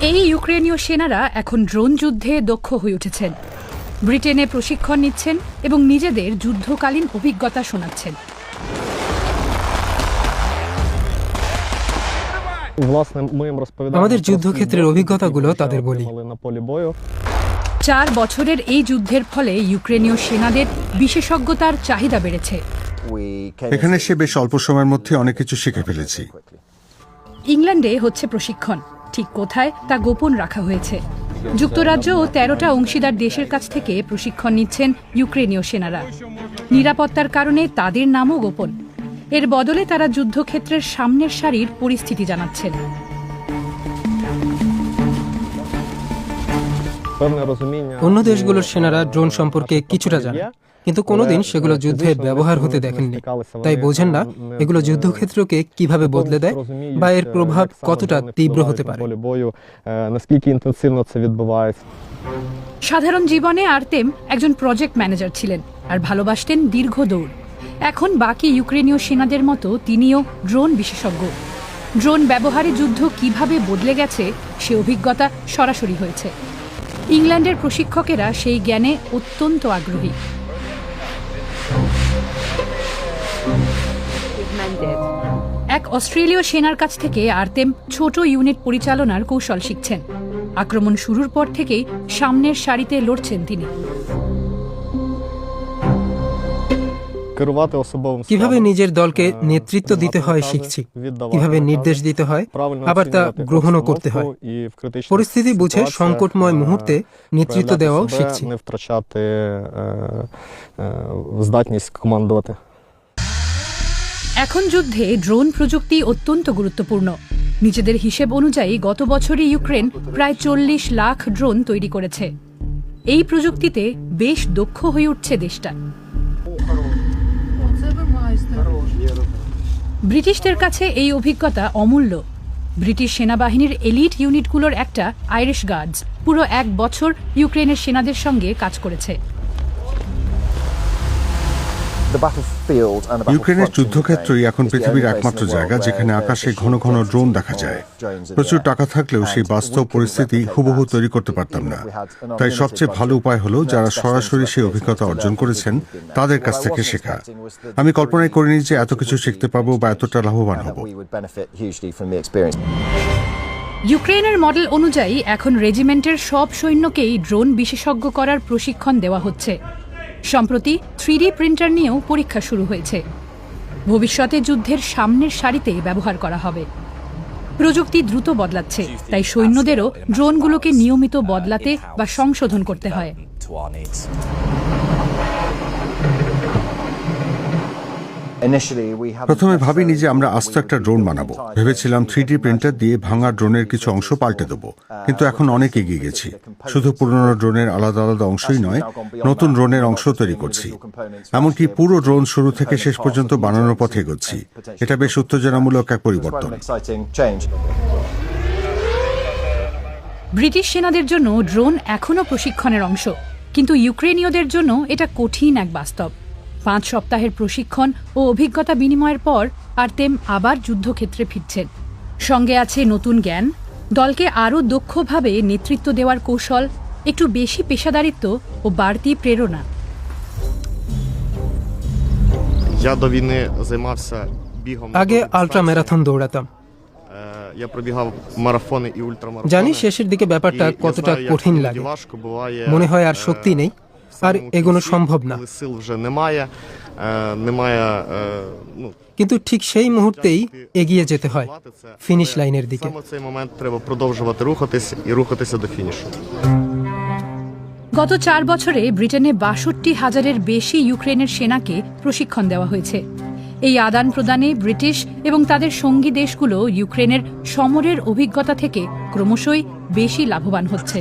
এই ইউক্রেনীয় সেনারা এখন ড্রোন যুদ্ধে দক্ষ হয়ে উঠেছেন। ব্রিটেনে প্রশিক্ষণ নিচ্ছেন এবং নিজেদের যুদ্ধকালীন অভিজ্ঞতা শোনাচ্ছেন। আমাদের যুদ্ধক্ষেত্রের অভিজ্ঞতাগুলো তাদের বলি। 4 বছরের এই যুদ্ধের ফলে ইউক্রেনীয় সেনাদের বিশেষজ্ঞতার চাহিদা বেড়েছে। এখানে সে বেশ অল্প সময়ের মধ্যে অনেক কিছু শিখে ফেলেছি। ইংল্যান্ডে হচ্ছে প্রশিক্ষণ, ঠিক কোথায় তা গোপন রাখা হয়েছে। যুক্তরাজ্য ও 13টা অংশীদার দেশের কাছ থেকে প্রশিক্ষণ নিচ্ছেন ইউক্রেনীয় সেনারা। নিরাপত্তার কারণে তাদের নামও গোপন। এর বদলে তারা যুদ্ধক্ষেত্রের সামনের সারির পরিস্থিতি জানাচ্ছেন। অন্য দেশগুলোর সেনারা ড্রোন সম্পর্কে কিছুটা জানে, কিন্তু কোনোদিন সেগুলো যুদ্ধে ব্যবহার হতে দেখেননি। তাই বোঝেন না এগুলো যুদ্ধক্ষেত্রকে কিভাবে বদলে দেয় বা এর প্রভাব কতটা তীব্র হতে পারে। সাধারণ জীবনে আর্তেম একজন প্রজেক্ট ম্যানেজার ছিলেন আর ভালোবাসতেন দীর্ঘ দৌড়। এখন বাকি ইউক্রেনীয় সেনাদের মতো তিনিও ড্রোন বিশেষজ্ঞ। ড্রোন ব্যবহারে যুদ্ধ কিভাবে বদলে গেছে সে অভিজ্ঞতা সরাসরি হয়েছে। ইংল্যান্ডের প্রশিক্ষকেরা সেই জ্ঞানে অত্যন্ত আগ্রহী। এক অস্ট্রেলীয় সেনার কাছ থেকে আর্তেম ছোট ইউনিট পরিচালনার কৌশল শিখছেন। আক্রমণ শুরুর পর থেকেই সামনের সারিতে লড়ছেন তিনি। কিভাবে নিজের দলকে নেতৃত্ব দিতে হয় শিখছি, কিভাবে নির্দেশ দিতে হয় আবার তা গ্রহণও করতে হয়। পরিস্থিতি বুঝে সংকটময় মুহূর্তে নেতৃত্ব দেওয়াও শিখছি। এখন যুদ্ধে ড্রোন প্রযুক্তি অত্যন্ত গুরুত্বপূর্ণ। নিজেদের হিসেব অনুযায়ী গত বছরই ইউক্রেন প্রায় 40 লাখ ড্রোন তৈরি করেছে। এই প্রযুক্তিতে বেশ দক্ষ হয়ে উঠছে দেশটা। ব্রিটিশদের কাছে এই অভিজ্ঞতা অমূল্য। ব্রিটিশ সেনাবাহিনীর এলিট ইউনিটগুলোর একটা আইরিশ গার্ডস পুরো 1 বছর ইউক্রেনের সেনাদের সঙ্গে কাজ করেছে। ইউক্রেনের যুদ্ধক্ষেত্রই এখন পৃথিবীর একমাত্র জায়গা যেখানে আকাশে ঘন ঘন ড্রোন দেখা যায়। প্রচুর টাকা থাকলেও সেই বাস্তব পরিস্থিতি হুবহু তৈরি করতে পারতাম না। তাই সবচেয়ে ভালো উপায় হলো যারা সরাসরি সেই অভিজ্ঞতা অর্জন করেছেন তাদের কাছ থেকে শেখা। আমি কল্পনাই করিনি যে এত কিছু শিখতে পারবো বা এতটা লাভবান হব। ইউক্রেনের মডেল অনুযায়ী এখন রেজিমেন্টের সব সৈন্যকেই ড্রোন বিশেষজ্ঞ করার প্রশিক্ষণ দেওয়া হচ্ছে। সম্প্রতি 3D প্রিন্টার নিয়েও পরীক্ষা শুরু হয়েছে। ভবিষ্যতে যুদ্ধের সামনের সারিতে ব্যবহার করা হবে। প্রযুক্তি দ্রুত বদলাচ্ছে, তাই সৈন্যদেরও ড্রোনগুলোকে নিয়মিত বদলাতে বা সংশোধন করতে হয়। প্রথমে ভাবিনি যে আমরা আস্ত একটা ড্রোন বানাবো। ভেবেছিলাম 3D প্রিন্টার দিয়ে ভাঙা ড্রোনের কিছু অংশ পাল্টে দেবো, কিন্তু এখন অনেক এগিয়ে গেছি। শুধু পুরনো ড্রোনের আলাদা আলাদা অংশই নয়, নতুন ড্রোনের অংশ তৈরি করছি। এমনকি পুরো ড্রোন শুরু থেকে শেষ পর্যন্ত বানানোর পথে এগোচ্ছি। এটা বেশ উত্তেজনামূলক এক পরিবর্তন। ব্রিটিশ সেনাদের জন্য ড্রোন এখনও প্রশিক্ষণের অংশ, কিন্তু ইউক্রেনীয়দের জন্য এটা কঠিন এক বাস্তব। 5 সপ্তাহের প্রশিক্ষণ ও অভিজ্ঞতা বিনিময়ের পর আর্তেম আবার যুদ্ধক্ষেত্রে ফিরছেন। সঙ্গে আছে নতুন জ্ঞান, দলকে আরও দক্ষভাবে নেতৃত্ব দেওয়ার কৌশল, একটু বেশি পেশাদারিত্ব ও বাড়তি প্রেরণা। আগে আল্ট্রা ম্যারাথন দৌড়াতাম। জানি শেষের দিকে ব্যাপারটা কতটা কঠিন লাগে। মনে হয় আর শক্তি নেই, আর এগোনো সম্ভব না। কিন্তু ঠিক সেই মুহূর্তেই এগিয়ে যেতে হয় ফিনিশ লাইনের দিকে। গত 4 বছরে ব্রিটেনে 62,000-এর বেশি ইউক্রেনের সেনাকে প্রশিক্ষণ দেওয়া হয়েছে। এই আদান প্রদানে ব্রিটিশ এবং তাদের সঙ্গী দেশগুলো ইউক্রেনের সমরের অভিজ্ঞতা থেকে ক্রমশই বেশি লাভবান হচ্ছে।